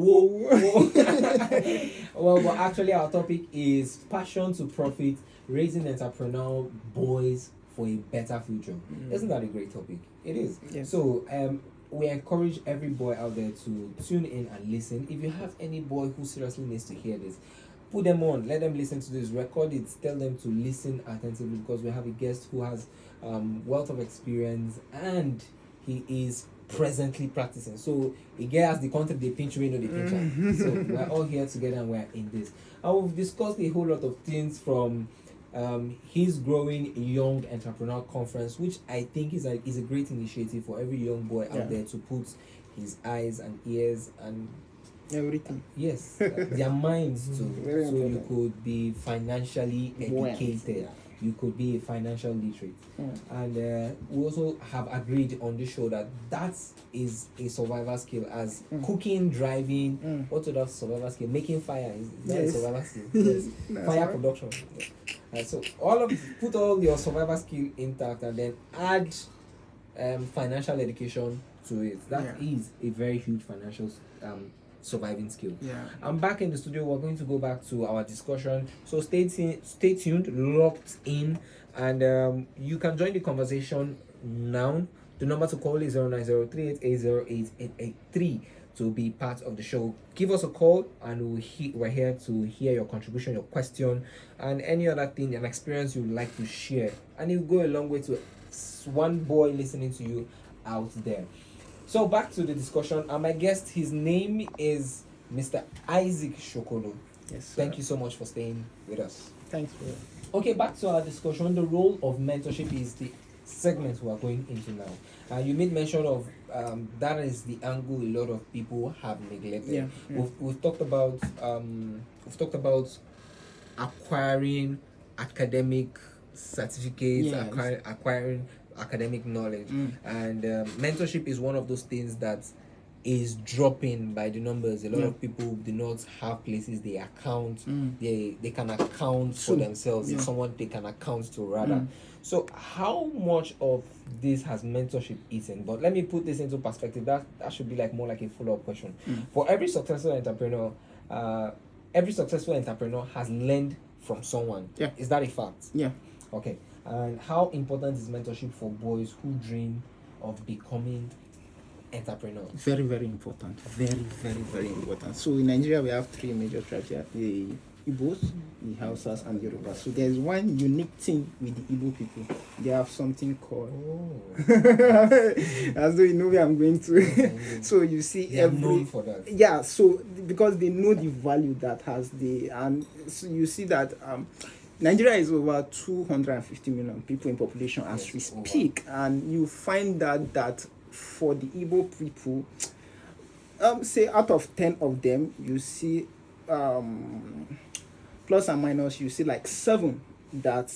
Whoa. Well, but actually, our topic is passion to profit, raising entrepreneurial boys for a better future. Isn't that a great topic? It is. Yes. So, we encourage every boy out there to tune in and listen. If you have any boy who seriously needs to hear this, put them on, let them listen to this, record it, tell them to listen attentively, because we have a guest who has wealth of experience and he is presently practicing. So a guy has the content they pinch, we know they pinch am. So we're all here together and we're in this. And we've discussed a whole lot of things from his growing young entrepreneur conference, which I think is a great initiative for every young boy out there to put his eyes and ears and everything. Yes, their minds too. Very So you important. could be financially educated. Yeah. You could be a financial literate. And we also have agreed on this show that is a survival skill, as cooking, driving. What other survival skill? Making fire is that a Yes. survival skill? Yes. Fire right. production. So put all your survival skill intact and then add financial education to it. That is a very huge financial surviving skill. I'm back in the studio. We're going to go back to our discussion, so stay tuned, locked in, and you can join the conversation now. The number to call is 09038808883 to be part of the show. Give us a call and we're here to hear your contribution, your question, and any other thing, an experience you'd like to share, and it'll go a long way to one boy listening to you out there. So back to the discussion. My guest, his name is Mr. Isaac Shokolo. Yes. Sir. Thank you so much for staying with us. Thanks for Okay, back to our discussion. The role of mentorship is the segment we are going into now. You made mention of that is the angle a lot of people have neglected. We've talked about acquiring academic certificates, acquiring academic knowledge, and mentorship is one of those things that is dropping by the numbers. A lot of people do not have places they account. They can account for themselves. It's someone they can account to rather. So how much of this has mentorship eaten? But let me put this into perspective. That should be more like a follow-up question. For every successful entrepreneur has learned from someone. Is that a fact? Okay. And how important is mentorship for boys who dream of becoming entrepreneurs? Very, very important. Very, very, very important. So in Nigeria, we have three major tribes here: the Igbos, the Hausas, and the Yorubas. So there's one unique thing with the Igbo people. They have something called as though you know where I'm going to. So you see, they are known for that. Yeah. So because they know the value that has and so you see that Nigeria is over 250 million people in population as we speak, and you find that for the Igbo people, say out of 10 of them, you see plus and minus, you see 7 that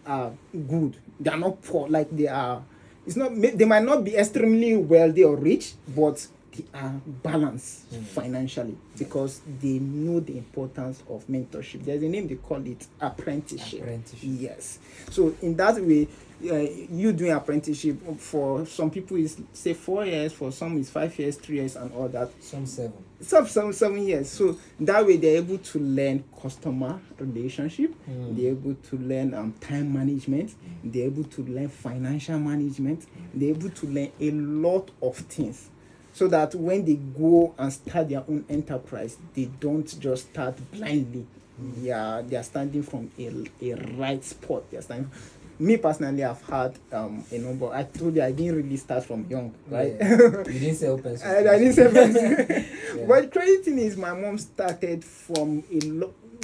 are good. They are not poor, they are. It's not. They might not be extremely wealthy or rich, but they are balanced financially because they know the importance of mentorship. There's a name they call it apprenticeship. Yes. So in that way, you doing apprenticeship for some people is say 4 years, for some is 5 years, 3 years, and all that. Some 7. Some 7 years. So that way they're able to learn customer relationship. They're able to learn time management. They're able to learn financial management. They're able to learn a lot of things, so that when they go and start their own enterprise, they don't just start blindly. They are standing from a right spot. They are standing. Me personally, I've had a number. I told you I didn't really start from young, right? You didn't say open source. I didn't say pencil. But the crazy thing is, my mom started from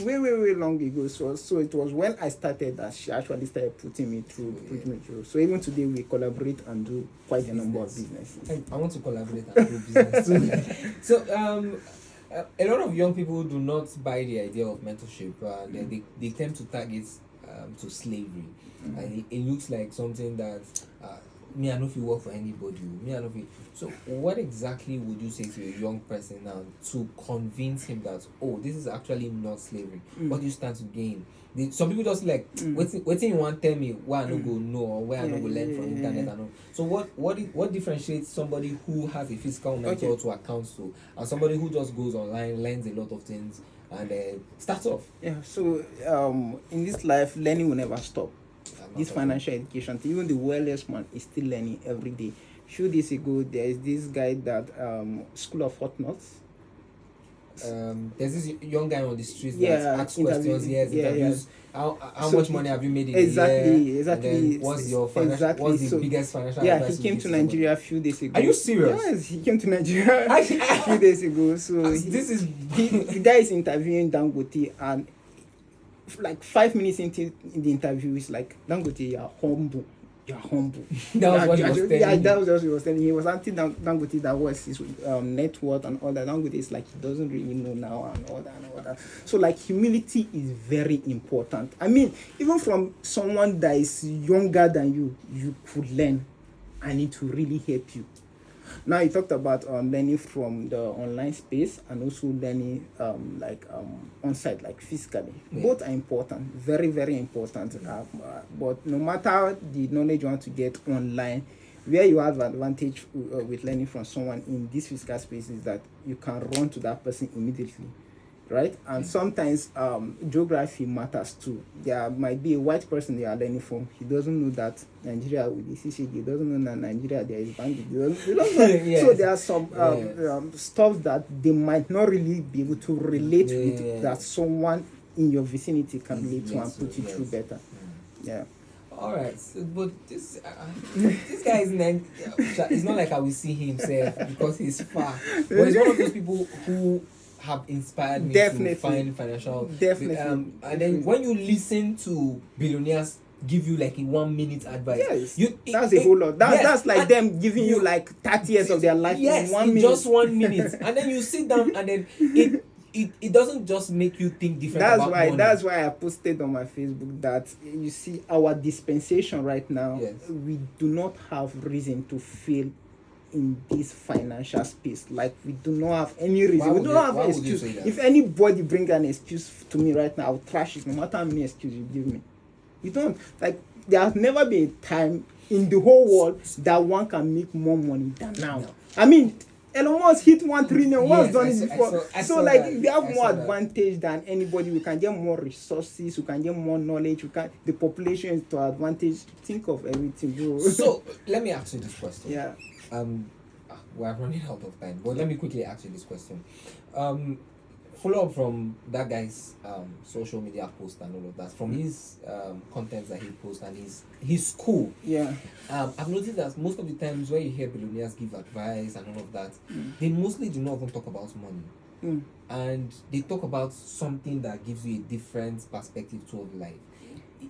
way long ago. So it was when I started that she actually started putting me through. So even today we collaborate and do quite a number of businesses. I want to collaborate and do business too. So a lot of young people do not buy the idea of mentorship. They tend to target to slavery. And it looks like something that me, I know if you work for anybody. Me, I know if you. So, what exactly would you say to a young person now to convince him that, oh, this is actually not slavery? What do you stand to gain? Some people just like, waiting you want tell me where I no go know or where I no go learn from internet and all. So what differentiates somebody who has a physical mentor to account to and somebody who just goes online, learns a lot of things and starts off? Yeah, so in this life, learning will never stop. This financial education, even the wealthiest man is still learning every day. Few days ago, there is this guy that School of Hot Nuts. There's this young guy on the street that asks questions, interviews. How much money have you made in a year? Exactly. What's your financial? What's the biggest financial? Yeah, he came to Nigeria a few days ago. Are you serious? Yes, he came to Nigeria a few days ago. So the guy is interviewing Dangote, and like 5 minutes into the interview, he's like, Dangote, you're humble. You're humble. That was what he was telling you. Yeah, that was what he was telling. He was asking Dangote that was his net worth and all that. Dangote is like, he doesn't really know now and all that. So like, humility is very important. I mean, even from someone that is younger than you, you could learn, and it will really help you. Now you talked about learning from the online space and also learning on site, like physically. Both are important, very, very important. But no matter the knowledge you want to get online, where you have advantage with learning from someone in this physical space is that you can run to that person immediately, right? And sometimes geography matters too. There might be a white person they are learning from. He doesn't know that Nigeria with the CCG, he doesn't know that Nigeria there is banking. Yes. So there are some stuff that they might not really be able to relate with, that someone in your vicinity can relate to and put you through better. Yeah. All right, so, but this guy is it's not like I will see himself because he's far. But he's one of those people who have inspired me to find financial. And then when you listen to billionaires give you like a 1 minute advice, that's a whole lot. That's like them giving you like 30 years of their life in 1 minute. Just 1 minute, and then you sit down and then it doesn't just make you think different. That's why I posted on my Facebook that you see our dispensation right now. We do not have reason to fail in this financial space. Like, we do not have any reason. We don't have an excuse. If anybody bring an excuse to me right now, I'll trash it, no matter how many excuses you give me. You don't, like, there has never been a time in the whole world that one can make more money than now. I mean, Elon Musk hit 1 trillion. One's done it before. So like, we have more advantage than anybody. We can get more resources. We can get more knowledge. The population is to advantage. Think of everything, bro. So let me ask you this question. Yeah. We're running out of time, but let me quickly ask you this question. Follow up from that guy's social media post and all of that, from his contents that he posts and his school. Yeah. I've noticed that most of the times when you hear billionaires give advice and all of that, they mostly do not even talk about money. And they talk about something that gives you a different perspective toward life.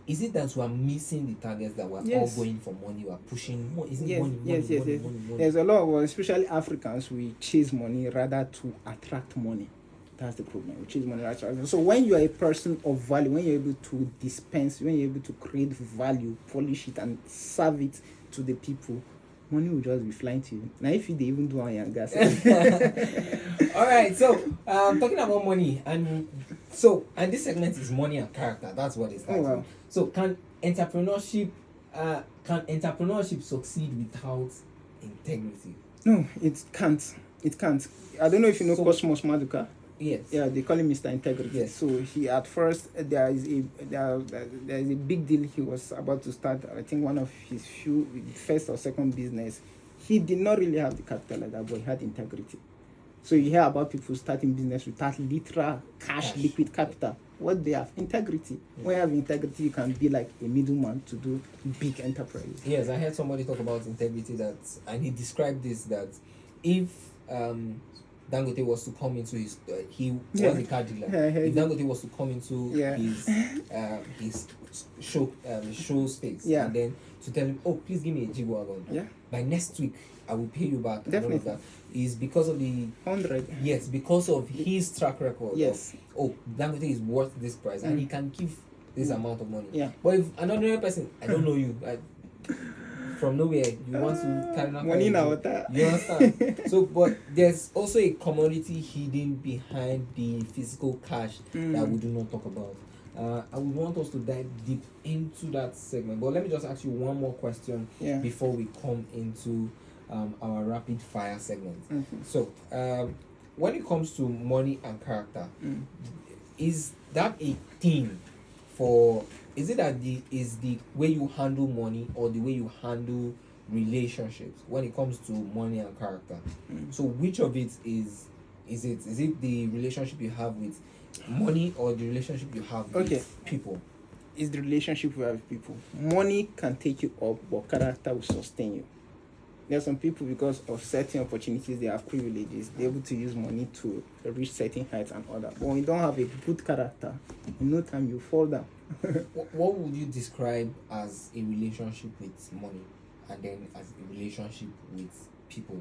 Is it that we are missing the targets, that we're all going for money, we're pushing more? Is it money? There's a lot of, especially Africans, we chase money rather to attract money. That's the problem. We chase money rather to attract. So when you are a person of value, when you're able to dispense, when you're able to create value, polish it and serve it to the people, money will just be flying to you. Now, if they even do on your gas. All right, so talking about money, and this segment is money and character. That's what it's like. Wow. So can entrepreneurship succeed without integrity? No, it can't. It can't. I don't know if you know Cosmos Maduka. Yes. Yeah, they call him Mr. Integrity. Yes. So he, at first, there is a big deal he was about to start. I think one of his first or second business. He did not really have the capital like that, but he had integrity. So you hear about people starting business without literal cash, liquid capital. What they have? Integrity. When you have integrity, you can be like a middleman to do big enterprise. Yes, I heard somebody talk about integrity and he described this, that if Dangote was to come into his he was a car dealer. If Dangote was to come into his show space, and then to tell him, oh, please give me a G-Wagon. By next week I will pay you back. Definitely. And all of that is because of the 100. Yes, because of his track record. Yes. Of, Dangote is worth this price and he can give this amount of money. Yeah. But if another person, I don't know you, from nowhere. You want to carry money now. You understand? So, but there's also a commodity hidden behind the physical cash that we do not talk about. I would want us to dive deep into that segment. But let me just ask you one more question before we come into our rapid fire segment. So, when it comes to money and character, is that a thing for? Is it that the way you handle money or the way you handle relationships when it comes to money and character? So, which of it is it? Is it the relationship you have with money or the relationship you have with people? It's the relationship we have with people. Money can take you up, but character will sustain you. There are some people, because of certain opportunities, they have privileges. They're able to use money to reach certain heights and all that. But when you don't have a good character, in no time you fall down. What would you describe as a relationship with money, and then as a relationship with people?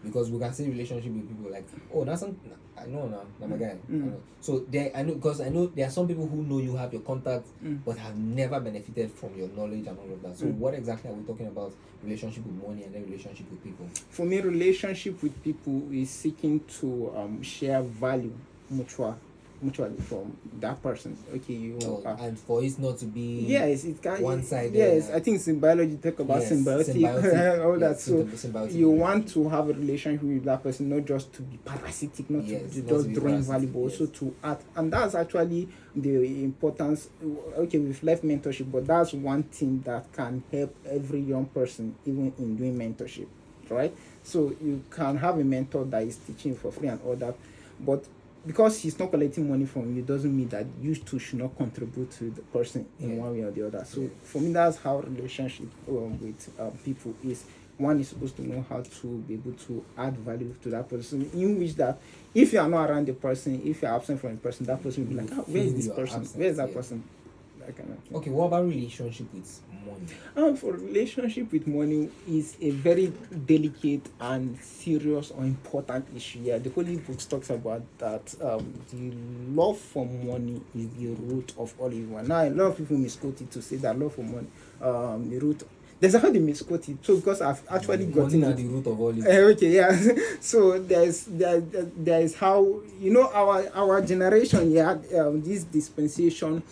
Because we can say relationship with people like, oh, that's something I know now, I'm a guy. I know. So I know there are some people who know you have your contacts, but have never benefited from your knowledge and all of that. So what exactly are we talking about? Relationship with money and then relationship with people. For me, relationship with people is seeking to share value mutually from that person. Okay, and for it not to be it can one-sided. Yes, I think in biology talk about symbiotic all that. So you want to have a relationship with that person, not just to be parasitic, not to just drain value, but also to act. And that's actually the importance. Okay, we've left mentorship, but that's one thing that can help every young person, even in doing mentorship, right? So you can have a mentor that is teaching for free and all that, but because he's not collecting money from you doesn't mean that you two should not contribute to the person in one way or the other. So for me, that's how relationship with people is. One is supposed to know how to be able to add value to that person, in which that if you are not around the person, if you are absent from the person, that person will be like, where is this person? Where is that person? Okay, what about relationship with money? For relationship with money is a very delicate and serious or important issue. Yeah, the Holy Book talks about that. The love for money is the root of all evil. Now, a lot of people misquote it to say that love for money, the root. There's how they misquote it. So because I've actually gotten money at the root of all evil. Okay, yeah. So there is how our generation this dispensation.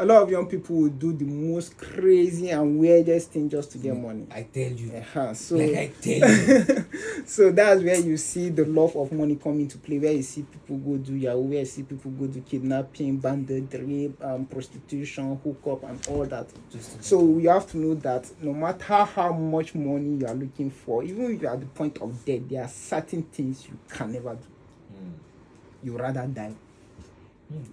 A lot of young people will do the most crazy and weirdest thing just to get money. I tell you. So I tell you. So that's where you see the love of money come into play, where you see people go do Yahoo, where you see people go do kidnapping, bandit, rape, prostitution, hookup, and all that. So you have to know that no matter how much money you are looking for, even if you are at the point of death, there are certain things you can never do. You rather die.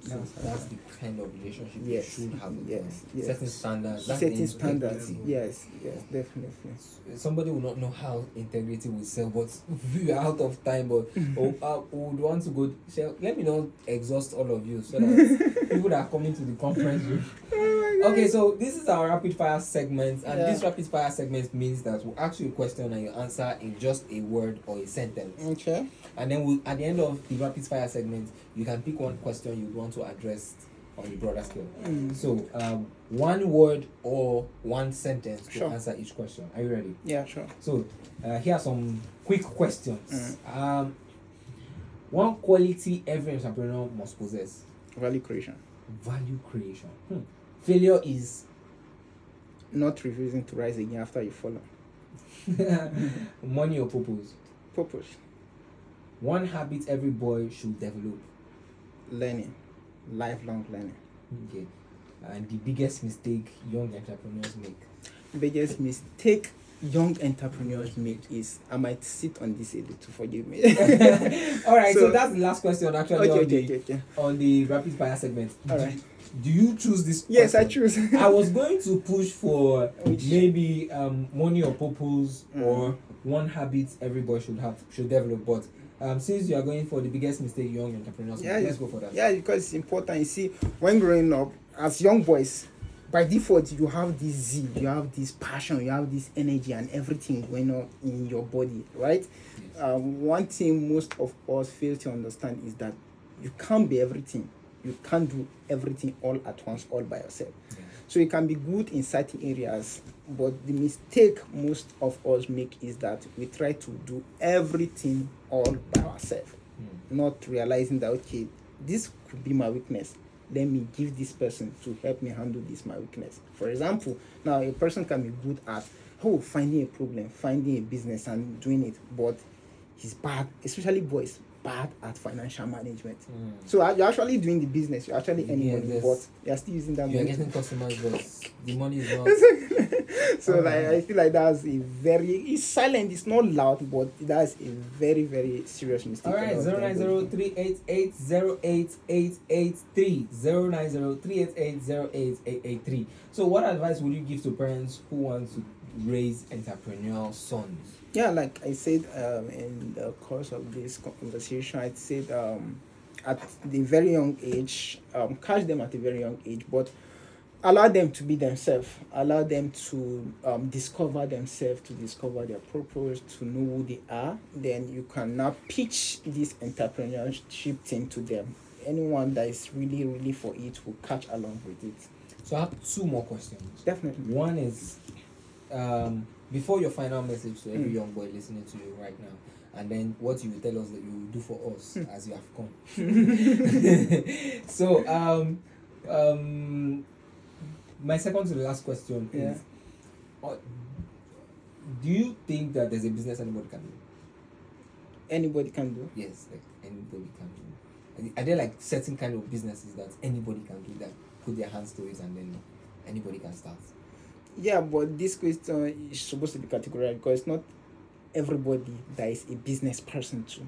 So that's the kind of relationship you should have with certain standards. Yes, definitely. Somebody will not know how integrity will sell, but we are out of time. But would want to go. Let me not exhaust all of you, so that people that are coming to the conference room. Okay, so this is our rapid fire segment, and this rapid fire segment means that we'll ask you a question and you answer in just a word or a sentence. Okay. And then at the end of the rapid fire segment, you can pick one question you want to address on the broader scale. So, one word or one sentence to answer each question. Are you ready? Yeah, sure. So, here are some quick questions. One quality every entrepreneur must possess. Value creation. Value creation. Failure is not refusing to rise again after you fall. Money or purpose? Purpose. One habit every boy should develop. Learning. Lifelong learning. Okay. And the biggest mistake young entrepreneurs make? Biggest mistake young entrepreneurs make is, I might sit on this a little, forgive me. Alright, so that's the last question actually on the rapid fire segment. Alright. Do you choose this question? Yes, I choose. I was going to push for maybe money or purpose or one habit every boy should develop, but since you are going for the biggest mistake young entrepreneurs make, let's go for that. Yeah, because it's important. You see, when growing up as young boys, by default you have this zeal, you have this passion, you have this energy and everything going on in your body, right? Yes. One thing most of us fail to understand is that you can't be everything. You can't do everything all at once, all by yourself. Yeah. So it can be good in certain areas, but the mistake most of us make is that we try to do everything all by ourselves, not realizing that, okay, this could be my weakness. Let me give this person to help me handle this my weakness. For example, now a person can be good at finding a problem, finding a business and doing it, but he's bad, especially boys, bad at financial management. So you're actually doing the business, you're actually earning money, but you're still using that you're money. getting customers, but the money is not. So I feel like that's it's silent, it's not loud, but that's a very, very serious mistake. All right, 09038808883, 09038808883. So what advice would you give to parents who want to raise entrepreneurial sons? Yeah, like I said in the course of this conversation, I said at the very young age, catch them at a very young age, but allow them to be themselves, allow them to discover themselves, to discover their purpose, to know who they are. Then you can now pitch this entrepreneurship thing to them. Anyone that is really, really for it will catch along with it. So I have two more questions. Definitely. One is, before your final message to every young boy listening to you right now, and then what you will tell us that you will do for us as you have come. So, my second to the last question is, do you think that there's a business anybody can do? Anybody can do? Yes, like anybody can do. Are there like certain kind of businesses that anybody can do, that put their hands to it and then anybody can start? Yeah, but this question is supposed to be categorized because not everybody that is a business person too.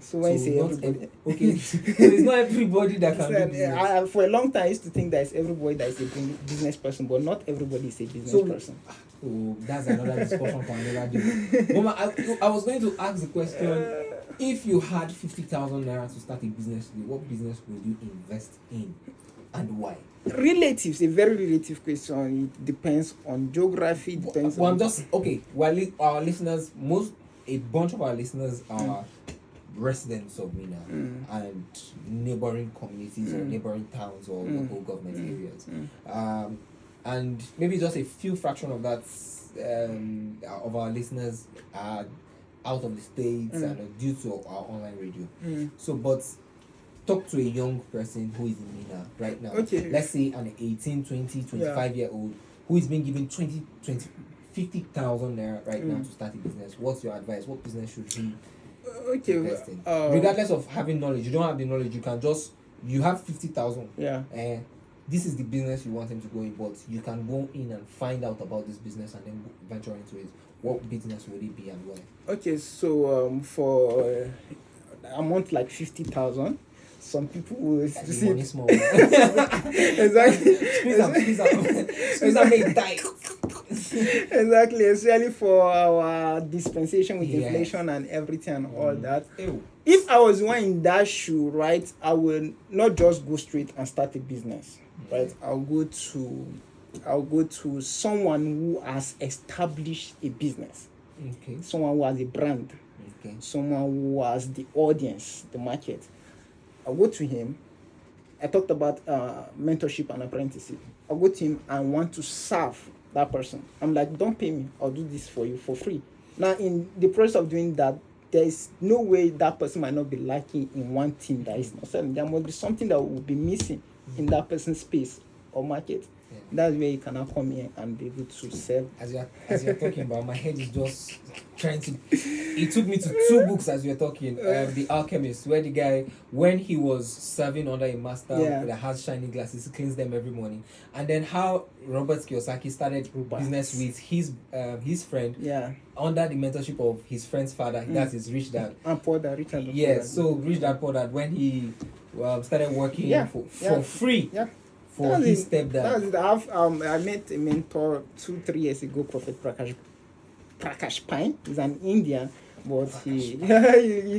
So when you say everybody, okay, so it's not everybody that can do business. For a long time I used to think that it's everybody that is a business person, but not everybody is a business person. Oh, that's another discussion for another day. Mama, I was going to ask the question: if you had 50,000 naira to start a business today, what business would you invest in, and why? Relatives, a very relative question. It depends on geography. Depends. Well, I'm just okay. Well, our listeners, a bunch of our listeners are residents of Minna and neighboring communities or neighboring towns or local government areas, and maybe just a few fraction of that of our listeners are out of the states and are due to our online radio. So, but talk to a young person who is in Minna right now. Okay. Let's say an 18, 20, 25-year-old who is being given 50,000 naira right now to start a business. What's your advice? What business should he invest in? Regardless of having knowledge, you don't have the knowledge, you have 50,000. Yeah. This is the business you want him to go in, but you can go in and find out about this business and then venture into it. What business would it be and why? Okay, so for amount like 50,000, some people will see money small. Exactly. Squeeze them make tight. Exactly, especially for our dispensation with inflation and everything and all that. Ew. If I was one in that shoe, right, I will not just go straight and start a business, right? I'll go to someone who has established a business. Okay. Someone who has a brand. Okay. Someone who has the audience, the market. I'll go to him. I talked about mentorship and apprenticeship. I'll go to him and want to serve that person. I'm like, don't pay me. I'll do this for you for free. Now, in the process of doing that, there is no way that person might not be lacking in one thing that is not selling. There must be something that will be missing in that person's space or market. Yeah. That's where you can now come in and be able to sell. As you're talking about, my head is just trying to. It took me to two books as you're talking. The Alchemist, where the guy, when he was serving under a master that has shiny glasses, he cleans them every morning. And then how Robert Kiyosaki started business with his friend. Yeah. Under the mentorship of his friend's father, that's his rich dad. And poor dad, rich dad. Yes, so rich dad, poor dad. When he started working for free. Yeah. For his stepdad. I met a mentor 2-3 years ago, Prophet Prakash Pine. He's an Indian, but he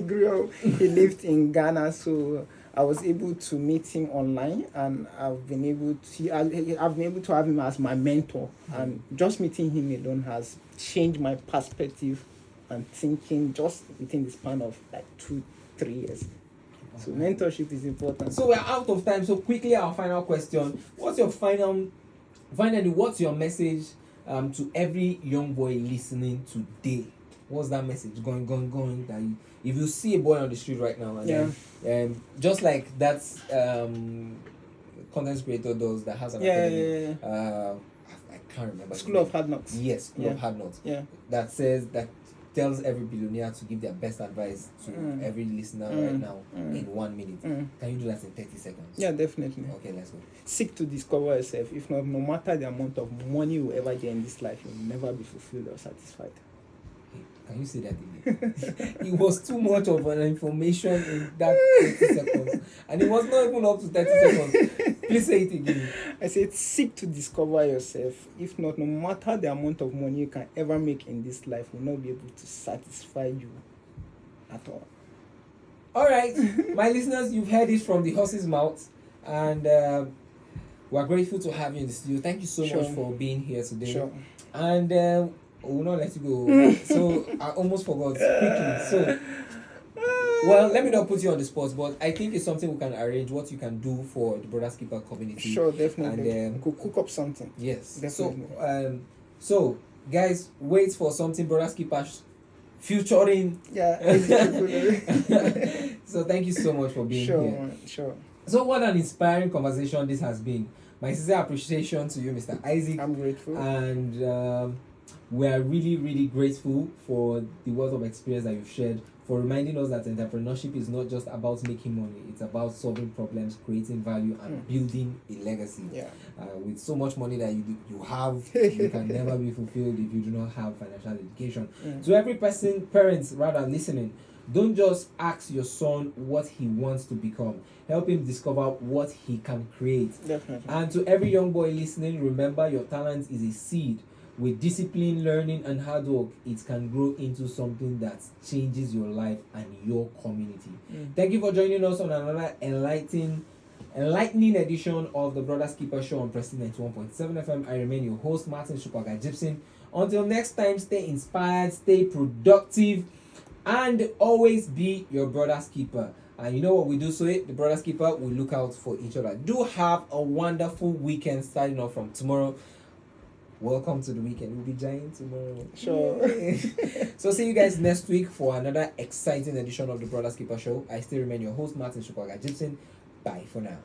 grew up, he lived in Ghana, so I was able to meet him online, and I've been able to have him as my mentor, and just meeting him alone has changed my perspective and thinking just within the span of like 2-3 years. So mentorship is important. So we're out of time. So quickly, our final question: what's your final finally, what's your message to every young boy listening today? What's that message going that if you see a boy on the street right now, and then, just like that content creator does that has an academy, I can't remember. School of Hard Knocks. Yes, School of Hard Knocks. Yeah. That tells every billionaire to give their best advice to every listener right now in 1 minute. Can you do that in 30 seconds? Yeah, definitely. Okay, let's go. Seek to discover yourself. If not, no matter the amount of money you ever get in this life, you'll never be fulfilled or satisfied. Can you say that again? It was too much of an information in that 30 seconds. And it was not even up to 30 seconds. Please say it again. I said, seek to discover yourself. If not, no matter the amount of money you can ever make in this life, will not be able to satisfy you at all. All right, my listeners, you've heard it from the horse's mouth. And we're grateful to have you in the studio. Thank you so much for being here today. Sure. And we'll not let you go. So I almost forgot quickly. So, well, let me not put you on the spot, but I think it's something we can arrange. What you can do for the Brothers Keeper community. Sure, definitely. And cook up something. Yes, definitely. So guys, wait for something Brothers Keeper featuring. Yeah. So thank you so much for being here. Man, sure. So what an inspiring conversation this has been. My sincere appreciation to you, Mr. Isaac. I'm grateful. And we are really, really grateful for the wealth of experience that you've shared, for reminding us that entrepreneurship is not just about making money, it's about solving problems, creating value, and building a legacy. Yeah. With so much money that you have, you can never be fulfilled if you do not have financial education. To every parents rather listening, don't just ask your son what he wants to become. Help him discover what he can create. Definitely. And to every young boy listening, remember your talent is a seed. With discipline, learning, and hard work, it can grow into something that changes your life and your community. Thank you for joining us on another enlightening edition of the Brothers Keeper Show on Preston 91.7 FM. I remain your host, Martin Shupaga Gibson. Until next time, stay inspired, stay productive, and always be your brother's keeper. And you know what we do, so the Brothers Keeper, we look out for each other. Do have a wonderful weekend starting off from tomorrow. Welcome to the weekend. We'll be giant tomorrow. Sure. So see you guys next week for another exciting edition of the Brothers Keeper Show. I still remain your host, Martin Shupaga Gibson. Bye for now.